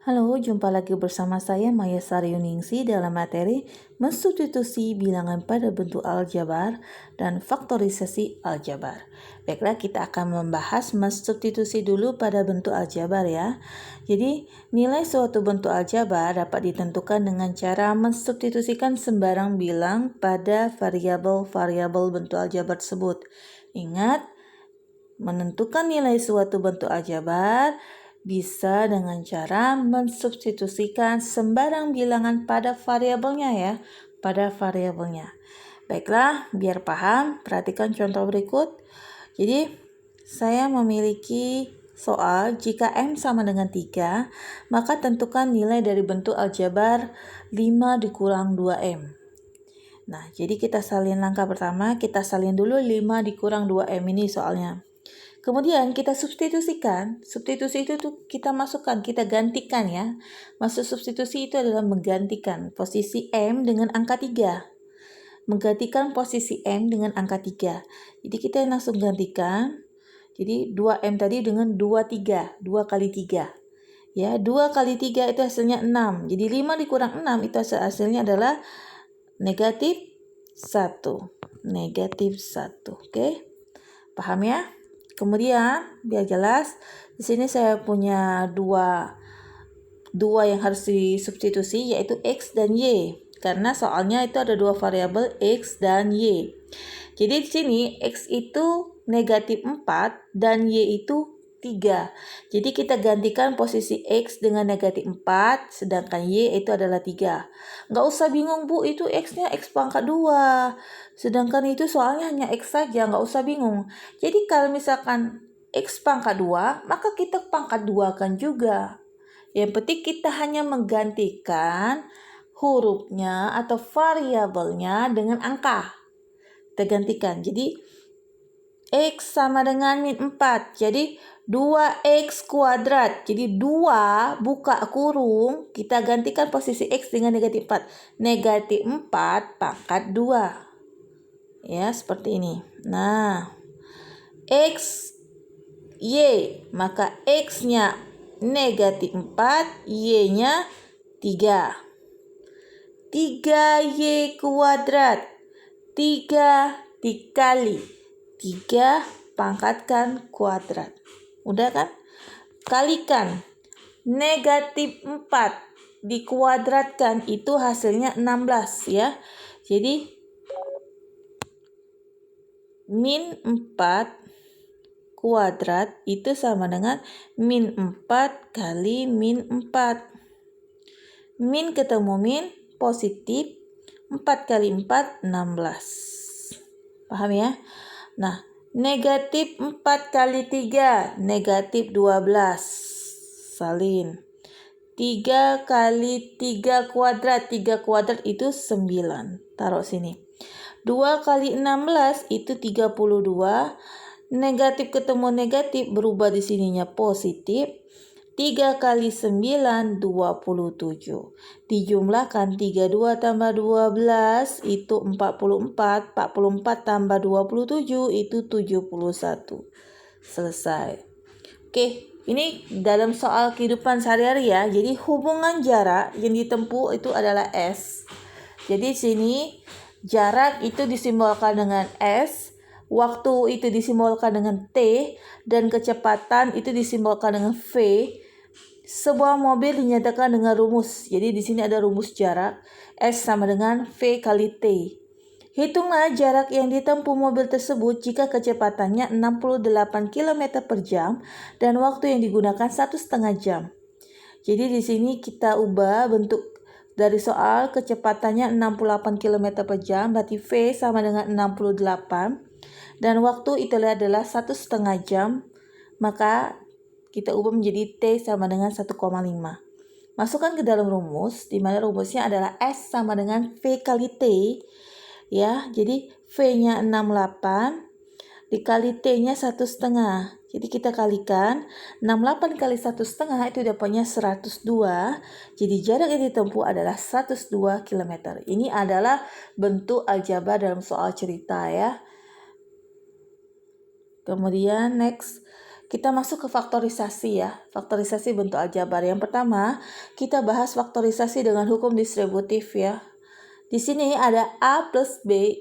Halo, jumpa lagi bersama saya Maya Saryuningsi dalam materi mensubstitusi bilangan pada bentuk aljabar dan faktorisasi aljabar. Baiklah, kita akan membahas mensubstitusi dulu pada bentuk aljabar ya. Jadi, nilai suatu bentuk aljabar dapat ditentukan dengan cara mensubstitusikan sembarang bilang pada variabel-variabel bentuk aljabar tersebut. Ingat, menentukan nilai suatu bentuk aljabar bisa dengan cara mensubstitusikan sembarang bilangan pada variabelnya ya, pada variabelnya. Baiklah, biar paham, perhatikan contoh berikut. Jadi, saya memiliki soal jika M sama dengan 3, maka tentukan nilai dari bentuk aljabar 5 dikurang 2M. Nah, jadi kita salin langkah pertama, kita salin dulu 5 dikurang 2M ini soalnya. Kemudian kita substitusikan, substitusi itu tuh kita masukkan, kita gantikan ya. Maksud substitusi itu adalah menggantikan posisi M dengan angka 3. Menggantikan posisi M dengan angka 3. Jadi kita langsung gantikan. Jadi 2M tadi dengan 23, 2 kali 3. Ya, 2 kali 3 itu hasilnya 6. Jadi 5 dikurang 6 itu hasilnya adalah negatif 1. Negatif 1. Oke? Paham ya? Kemudian, biar jelas, di sini saya punya dua yang harus disubstitusi, yaitu X dan Y. Karena soalnya itu ada dua variabel X dan Y. Jadi di sini X itu negatif 4 dan Y itu 3. Jadi kita gantikan posisi X dengan negatif 4, sedangkan Y itu adalah 3. Nggak usah bingung Bu, itu X-nya X pangkat 2. Sedangkan itu soalnya hanya X saja, nggak usah bingung. Jadi kalau misalkan X pangkat 2, maka kita pangkat 2 kan juga. Yang penting kita hanya menggantikan hurufnya atau variabelnya dengan angka. Kita gantikan. Jadi X sama dengan min 4. Jadi 2X kuadrat. Jadi 2 buka kurung. Kita gantikan posisi X dengan negatif 4. Negatif 4 pangkat 2. Ya, seperti ini. Nah, X, Y. Maka X-nya negatif 4. Y-nya 3. 3Y kuadrat. 3 dikali 3 pangkatkan kuadrat. Udah kan? Kalikan. Negatif 4 dikuadratkan itu hasilnya 16 ya. Jadi min 4 kuadrat itu sama dengan min 4 kali min 4. Min ketemu min positif. 4 kali 4, 16. Paham ya? Nah, negatif 4 kali 3, negatif 12. Salin. 3 kali 3 kuadrat, 3 kuadrat itu 9. Taruh sini. 2 kali 16 itu 32. Negatif ketemu negatif berubah di sininya positif. 3 kali 9, 27. Dijumlahkan 32 tambah 12 itu 44. 44 tambah 27 itu 71. Selesai. Oke, ini dalam soal kehidupan sehari-hari ya. Jadi hubungan jarak yang ditempuh itu adalah S. Jadi sini jarak itu disimbolkan dengan S. Waktu itu disimbolkan dengan T. Dan kecepatan itu disimbolkan dengan V. Sebuah mobil dinyatakan dengan rumus. Jadi di sini ada rumus jarak. S sama dengan V kali T. Hitunglah jarak yang ditempuh mobil tersebut jika kecepatannya 68 km per jam dan waktu yang digunakan 1,5 jam. Jadi di sini kita ubah bentuk dari soal kecepatannya 68 km per jam, berarti V sama dengan 68 dan waktu itu adalah 1,5 jam. Maka kita ubah menjadi T sama dengan 1,5. Masukkan ke dalam rumus, di mana rumusnya adalah S sama dengan V kali T. Ya, jadi V-nya 68 dikali T-nya 1,5. Jadi kita kalikan 68 kali 1,5 itu dapatnya 102. Jadi jarak yang ditempuh adalah 102 km. Ini adalah bentuk aljabar dalam soal cerita ya. Kemudian next, Kita masuk ke faktorisasi ya. Faktorisasi bentuk aljabar. Yang pertama, kita bahas faktorisasi dengan hukum distributif ya. Di sini ada A plus B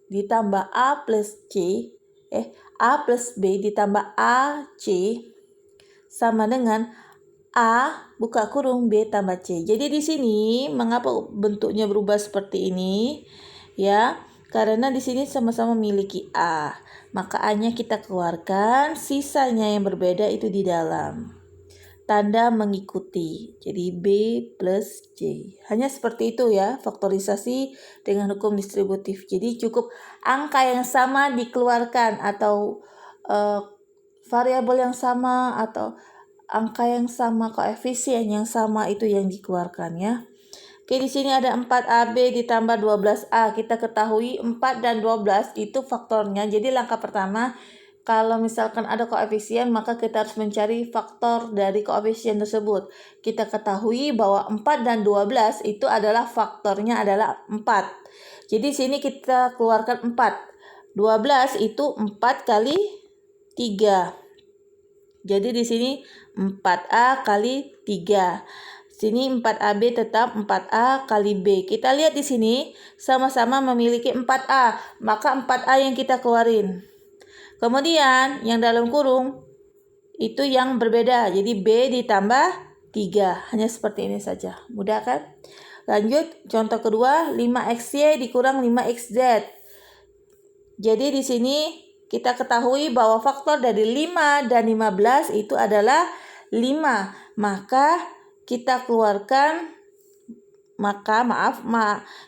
ditambah A plus C. A plus B ditambah AC sama dengan A buka kurung B tambah C. Jadi di sini mengapa bentuknya berubah seperti ini? Ya, karena di sini sama-sama memiliki A. Maka A-nya kita keluarkan, sisanya yang berbeda itu di dalam. Tanda mengikuti. Jadi B plus C. Hanya seperti itu ya, faktorisasi dengan hukum distributif. Jadi cukup angka yang sama dikeluarkan atau variabel yang sama atau angka yang sama, koefisien yang sama itu yang dikeluarkan ya. Oke, di sini ada 4AB ditambah 12A. Kita ketahui 4 dan 12 itu faktornya. Jadi langkah pertama, kalau misalkan ada koefisien, maka kita harus mencari faktor dari koefisien tersebut. Kita ketahui bahwa 4 dan 12 itu adalah faktornya adalah 4. Jadi sini kita keluarkan 4. 12 itu 4 kali 3. Jadi di sini 4A kali 3. Sini 4AB tetap 4A kali B. Kita lihat di sini sama-sama memiliki 4A. Maka 4A yang kita keluarin. Kemudian yang dalam kurung itu yang berbeda. Jadi B ditambah 3. Hanya seperti ini saja. Mudah kan? Lanjut contoh kedua, 5XY dikurang 5XZ. Jadi di sini kita ketahui bahwa faktor dari 5 dan 15 itu adalah 5. Maka kita keluarkan,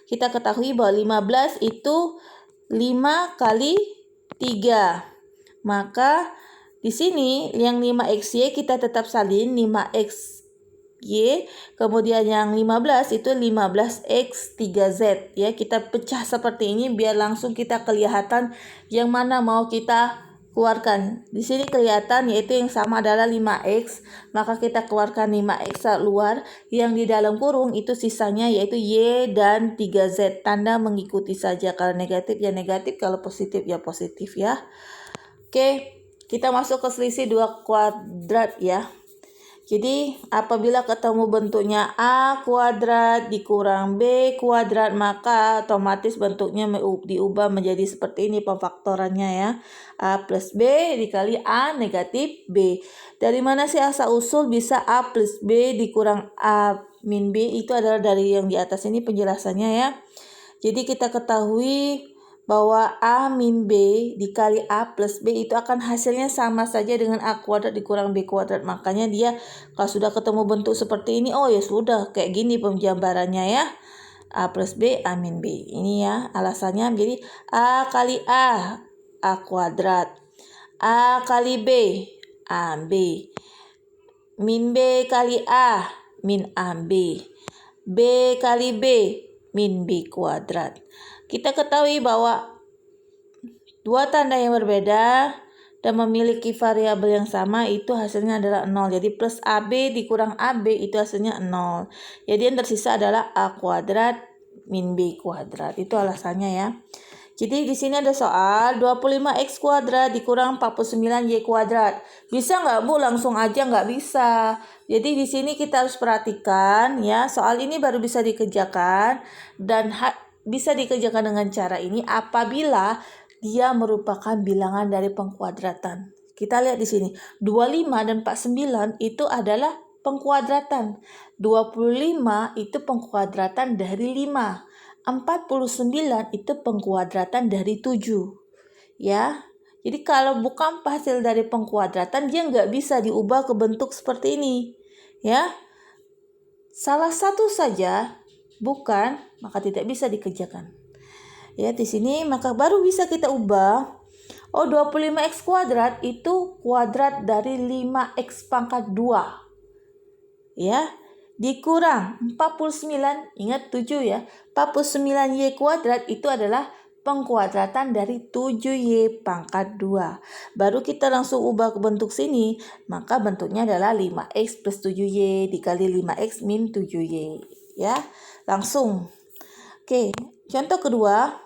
kita ketahui bahwa 15 itu 5 kali 3. Maka di sini yang 5XY kita tetap salin 5XY, kemudian yang 15 itu 15X3Z ya. Kita pecah seperti ini biar langsung kita kelihatan yang mana mau kita keluarkan. Di sini kelihatan yaitu yang sama adalah 5X, maka kita keluarkan 5X keluar. Yang di dalam kurung itu sisanya yaitu Y dan 3Z. Tanda mengikuti saja, kalau negatif ya negatif, kalau positif ya positif ya. Oke, kita masuk ke selisih 2 kuadrat ya. Jadi apabila ketemu bentuknya A kuadrat dikurang B kuadrat, maka otomatis bentuknya diubah menjadi seperti ini pemfaktorannya ya. A plus B dikali A negatif B. Dari mana sih asal usul bisa A plus B dikurang A min B? Itu adalah dari yang di atas ini penjelasannya ya. Jadi kita ketahui bahwa A min B dikali A plus B itu akan hasilnya sama saja dengan A kuadrat dikurang B kuadrat. Makanya dia kalau sudah ketemu bentuk seperti ini, oh ya sudah kayak gini pemgambarannya ya. A plus B, A min B. Ini ya alasannya. Jadi A kali A kuadrat. A kali B, AB. Min B kali A, min AB. B kali B, min B kuadrat. Kita ketahui bahwa dua tanda yang berbeda dan memiliki variabel yang sama itu hasilnya adalah 0. Jadi plus AB dikurang AB itu hasilnya 0. Jadi yang tersisa adalah A kuadrat min B kuadrat. Itu alasannya ya. Jadi di sini ada soal 25X kuadrat dikurang 49Y kuadrat. Bisa nggak Bu? Langsung aja nggak bisa. Jadi di sini kita harus perhatikan ya. Soal ini baru bisa dikerjakan dan bisa dikerjakan dengan cara ini apabila dia merupakan bilangan dari pengkuadratan. Kita lihat di sini, 25 dan 49 itu adalah pengkuadratan. 25 itu pengkuadratan dari 5. 49 itu pengkuadratan dari 7. Ya. Jadi kalau bukan hasil dari pengkuadratan, dia nggak bisa diubah ke bentuk seperti ini. Ya. Salah satu saja bukan, maka tidak bisa dikerjakan. Ya, di sini maka baru bisa kita ubah. Oh, 25X kuadrat itu kuadrat dari 5X pangkat 2. Ya, dikurang 49, ingat 7 ya. 49Y kuadrat itu adalah pengkuadratan dari 7Y pangkat 2. Baru kita langsung ubah ke bentuk sini, maka bentuknya adalah 5X plus 7Y dikali 5X min 7Y. Ya, langsung. Oke, contoh kedua.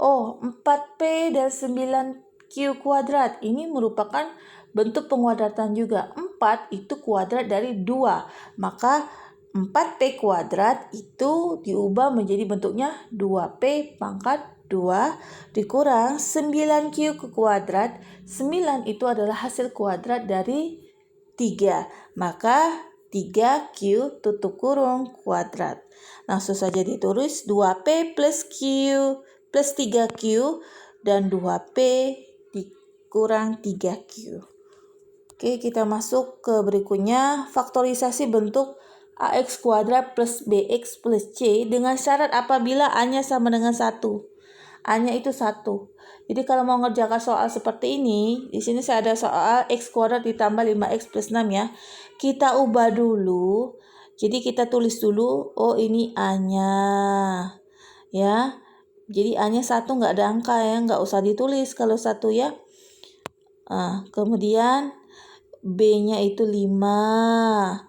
Oh, 4P dan 9Q kuadrat. Ini merupakan bentuk penguadratan juga. 4 itu kuadrat dari 2. Maka 4P kuadrat itu diubah menjadi bentuknya 2P pangkat 2 dikurang 9Q ke kuadrat. 9 itu adalah hasil kuadrat dari 3. Maka 3Q tutup kurung kuadrat. Langsung saja ditulis 2P plus Q plus 3Q dan 2P dikurang 3Q. Oke, kita masuk ke berikutnya. Faktorisasi bentuk AX kuadrat plus BX plus C dengan syarat apabila A-nya sama dengan 1. A-nya itu 1. Jadi kalau mau ngerjakan soal seperti ini, di sini saya ada soal X kuadrat ditambah 5X plus 6 ya. Kita ubah dulu. Jadi kita tulis dulu, oh ini A-nya. Ya. Jadi A-nya 1 nggak ada angka ya, nggak usah ditulis kalau 1 ya. Kemudian B-nya itu 5.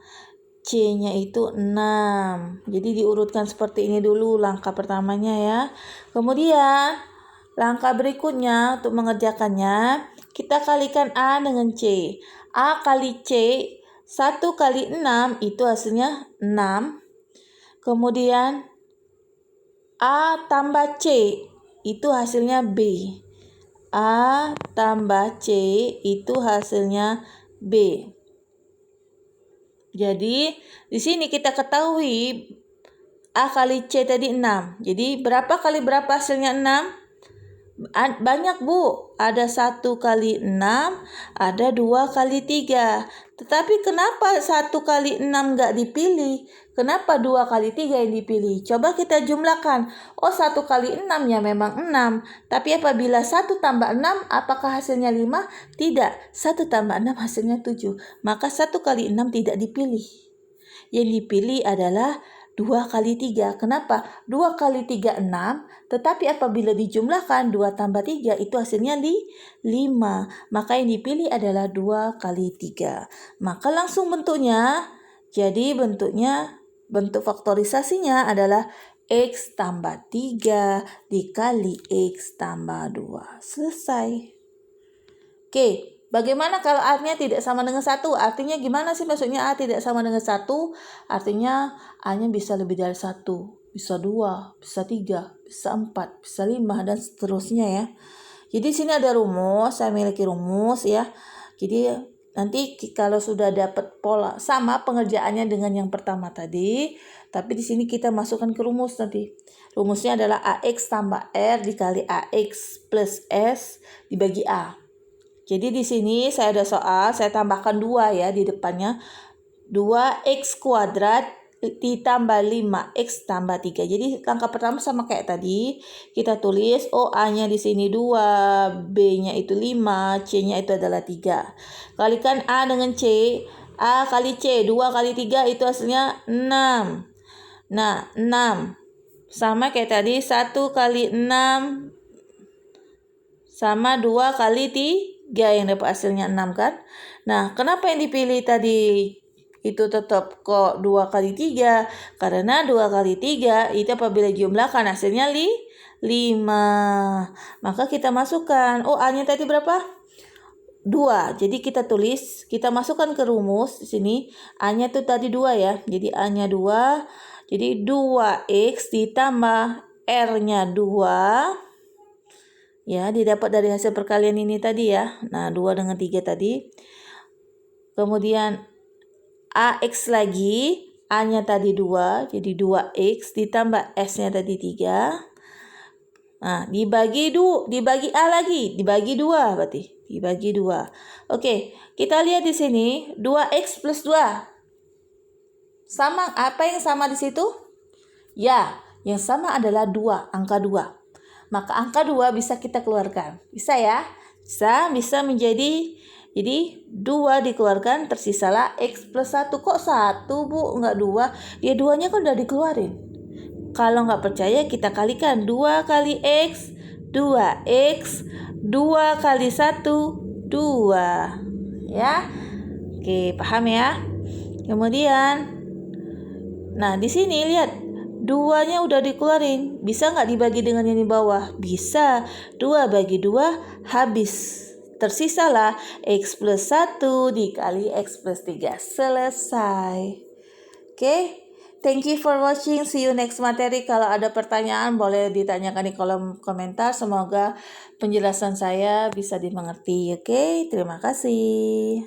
C-nya itu 6. Jadi diurutkan seperti ini dulu langkah pertamanya ya. Kemudian langkah berikutnya untuk mengerjakannya, kita kalikan A dengan C. A kali C, 1 kali 6 itu hasilnya 6. Kemudian A tambah C itu hasilnya B. A tambah C itu hasilnya B. Jadi di sini kita ketahui A kali C tadi 6. Jadi berapa kali berapa hasilnya 6? Banyak Bu, ada 1 kali 6, ada 2 kali 3. Tetapi kenapa 1 kali 6 nggak dipilih? Kenapa 2 kali 3 yang dipilih? Coba kita jumlahkan. Oh 1 kali 6 ya memang 6. Tapi apabila 1 tambah 6, apakah hasilnya 5? Tidak, 1 tambah 6 hasilnya 7. Maka 1 kali 6 tidak dipilih. Yang dipilih adalah 2 kali 3. Kenapa? 2 kali 3 6, tetapi apabila dijumlahkan 2 tambah 3 itu hasilnya 5. Maka yang dipilih adalah 2 kali 3. Maka langsung bentuknya, jadi bentuk faktorisasinya adalah X tambah 3 dikali X tambah 2. Selesai. Oke. Bagaimana kalau A-nya tidak sama dengan 1? Artinya gimana sih maksudnya A tidak sama dengan 1? Artinya A-nya bisa lebih dari 1. Bisa 2, bisa 3, bisa 4, bisa 5, dan seterusnya ya. Jadi sini ada rumus, saya miliki rumus ya. Jadi nanti kalau sudah dapat pola sama pengerjaannya dengan yang pertama tadi, tapi di sini kita masukkan ke rumus nanti. Rumusnya adalah AX tambah R dikali AX plus S dibagi A. Jadi di sini saya ada soal, saya tambahkan 2 ya di depannya. 2x kuadrat ditambah 5x tambah 3. Jadi langkah pertama sama kayak tadi. Kita tulis A-nya di sini 2, B-nya itu 5, C-nya itu adalah 3. Kalikan A dengan C. A kali C, 2 kali 3 itu hasilnya 6. Nah, 6. Sama kayak tadi, 1 kali 6 sama 2 kali 3 yang dapat hasilnya 6 kan. Nah, kenapa yang dipilih tadi itu tetap kok 2 kali 3? Karena 2 kali 3 itu apabila jumlahkan hasilnya 5. Maka kita masukkan, A-nya tadi berapa? 2. Jadi kita tulis, kita masukkan ke rumus di sini. A-nya itu tadi 2 ya. Jadi A-nya 2. Jadi 2x ditambah R-nya 2. Ya, didapat dari hasil perkalian ini tadi ya. Nah, 2 dengan 3 tadi. Kemudian AX lagi. A-nya tadi 2. Jadi 2X ditambah S-nya tadi 3. Nah, dibagi A lagi. Dibagi 2 berarti. Dibagi 2. Oke, kita lihat di sini. 2X plus 2. Sama, apa yang sama di situ? Ya, yang sama adalah 2, angka 2. Maka angka 2 bisa kita keluarkan. Bisa ya? Bisa menjadi, jadi 2 dikeluarkan, tersisalah X plus 1. Kok 1 Bu? Enggak 2? Ya 2-nya kan udah dikeluarin. Kalau nggak percaya kita kalikan. 2 kali X, 2X, 2 kali 1, 2. Ya? Oke, paham ya? Kemudian, nah di sini lihat. 2-nya udah dikeluarin. Bisa nggak dibagi dengan yang di bawah? Bisa. 2 bagi 2 habis. tersisalah X plus 1 dikali X plus 3. Selesai. Oke, thank you for watching. See you next materi. Kalau ada pertanyaan boleh ditanyakan di kolom komentar. Semoga penjelasan saya bisa dimengerti. Oke, terima kasih.